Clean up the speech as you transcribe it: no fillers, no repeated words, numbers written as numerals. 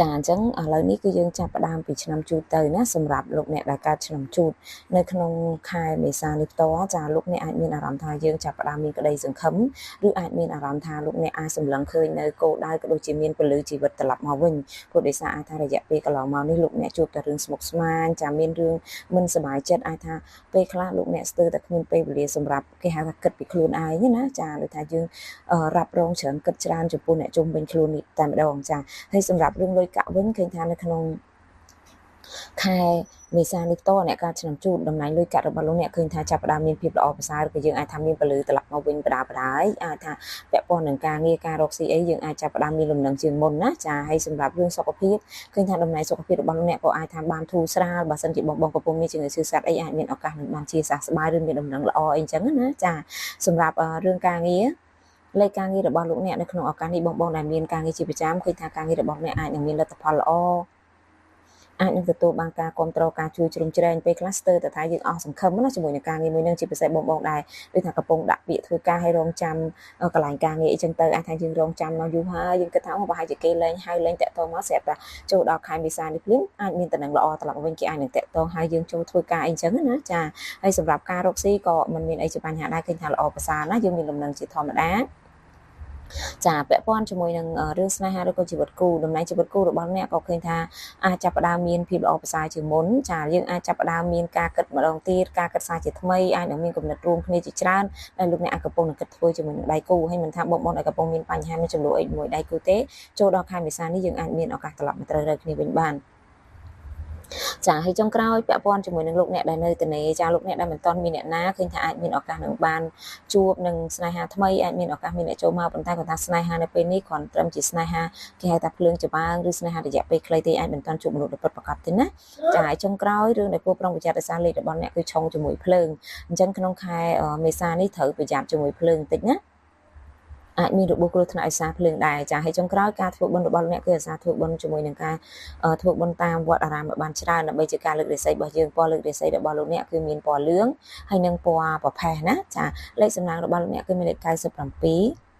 ចាអញ្ចឹងឥឡូវនេះគឺយើងចាប់ផ្ដើមពីឆ្នាំជូតទៅណាសម្រាប់លោកអ្នកដែលកើតឆ្នាំជូតនៅក្នុងខែមេសានេះផ្ទាល់ចាលោកអ្នកអាចមានអារម្មណ៍ថាយើងចាប់ផ្ដើមមានក្តីសង្ឃឹមឬអាចមានអារម្មណ៍ថាលោកអ្នកអាចសម្លឹងឃើញនៅគោលដៅក៏ដូចជាមានពលឺជីវិតត្រឡប់មកវិញព្រោះដោយសារអាចថារយៈពេលកន្លងមកនេះលោកអ្នកជួបតែរឿងស្មុគស្មាញចាមានរឿងមិនសប្បាយចិត្តអាចថាពេលខ្លះលោកអ្នកស្ទើរតែគ្មានពេលវេលាសម្រាប់គេហៅថាគិតពីខ្លួនឯងណាចាដូចថាយើងរ៉ាប់រងច្រើនគិតច្រើនចំពោះអ្នកជុំវិញខ្លួននេះតែម្ដងចាហើយសម្រាប់រឿងលុយកាក់វិញឃើញថានៅក្នុងខែមេសានេះផ្ទាល់អ្នកកើតឆ្នាំជូតតំណែងលុយកាក់របស់លោកអ្នកឃើញថាចាប់ផ្ដើមមានភាពល្អប្រសើរក៏យើងអាចថាមានពលឺត្រឡប់មកវិញបដាហើយអាចថាពាក់ព័ន្ធនឹងការងារការរកស៊ីអីយើងអាចចាប់ផ្ដើមមានលំនឹងជាងមុនណាចាហើយសម្រាប់រឿងសុខភាពឃើញថាតំណែងសុខភាពរបស់លោកអ្នកក៏អាចថាបានធូរស្រាលបើសិនជាបងកំពុងមានជំងឺឈឺស្កាត់អីអាចមានឱកាសនឹងបានជាសះស្បើយឬមានដំណឹងល្អអីអញ្ចឹងណាចាសម្រាប់រឿងការងារលេខការងាររបស់លោកអ្នកនៅក្នុងឱកាសនេះបងដែលមានការងារជាប្រចាំឃើញថាការងាររបស់អ្នកអាចនឹងមានលទ្ធផលល្អអាចនឹងទទួលបានការគ្រប់គ្រងការជួយជ្រោមជ្រែងពេលខ្លះស្ទើរតែថាយើងអស់សង្ឃឹមណាជាមួយនឹងការងារមួយនឹងជាពិសេសបងដែលដូចថាកំពុងដាក់ពាក្យធ្វើការឲ្យរងចាំកន្លែងការងារអីចឹងទៅអាចថាយើងរងចាំមកយូរហើយយើងគិតថាប្រហែលជាគេលែងហៅលែងតាក់ទងមកស្រាប់តែចូលដល់ខែមេសានេះភ្លាមអាចមានតំណែងល្អត្រឡប់មកវិញគេអាចនឹងតាក់ទងឲ្យយើងចូលធ្វើការអីចឹងណាចាហើយសម្រាប់ការរកស៊ីក៏មិនមានអីជាបញ្ហាដែរឃើញថាល្អប្រសើរណាយើងមានលំនឹងជាធម្មតាចាពាក់ព័ន្ធជាមួយនឹងរឿងស្នេហាឬក៏ជីវិតគូតំណែងជីវិតគូរបស់អ្នកក៏ឃើញថាអាចចាប់ផ្ដើមមានភាពល្អប្រសើរជាងមុនចាយើងអាចចាប់ផ្ដើមមានការគិតម្ដងទៀតការគិតសារជាថ្មីអាចនឹងមានគំនិតរួមគ្នាជាច្រើនដែលលោកអ្នកអាចកំពុងនឹងគិតធ្វើជាមួយនឹងដៃគូហើយមិនថាបងដែលកំពុងមានបញ្ហាមានចំនួនអីជាមួយដៃគូទេចូលដល់ខែមេសានេះយើងអាចមានឱកាសត្រឡប់មកត្រូវគ្នាវិញបានចាហើយចុងក្រោយពាក់ព័ន្ធជាមួយនឹងលោកអ្នកដែលនៅទនេចាលោកអ្នកដែលមិនទាន់មានអ្នកណាឃើញថាអាចមានឱកាសនឹងបានជួបនឹងស្នេហាថ្មីអាចមានឱកាសមានអ្នកចូលមកប៉ុន្តែគាត់ថាស្នេហានៅពេលនេះគ្រាន់ត្រឹមជាស្នេហាគេហៅថាភ្លើងច្បាងឬស្នេហារយៈពេលខ្លីទេអាចមិនទាន់ជួបមនុស្សដែលពិតប្រាកដទេណាចាហើយចុងក្រោយរឿងដែលគួរប្រុងប្រយ័ត្នដោយសារលេខរបស់អ្នកគឺឆុងជាមួយភ្លើងអញ្ចឹងក្នុងខែមេសានេះត្រូវប្រយ័ត្នជាមួយភ្លើងបន្តិចណាអាចមានរបួសគ្រោះថ្នាក់ដោយសារភ្លើងដែរចាហើយចុងក្រោយការធ្វើបុណ្យរបស់អ្នកគឺអាសាធ្វើបុណ្យជាមួយនឹងការធ្វើបុណ្យតាមវត្តអារាមឲ្យបានច្រើនដើម្បីជាការលើករាសីរបស់យើងពណ៌លើករាសីរបស់លោកអ្នកគឺមានពណ៌លឿងហើយនិងពណ៌ប្រផេះណាចាលេខសំណាងរបស់លោកអ្នកគឺមានលេខ97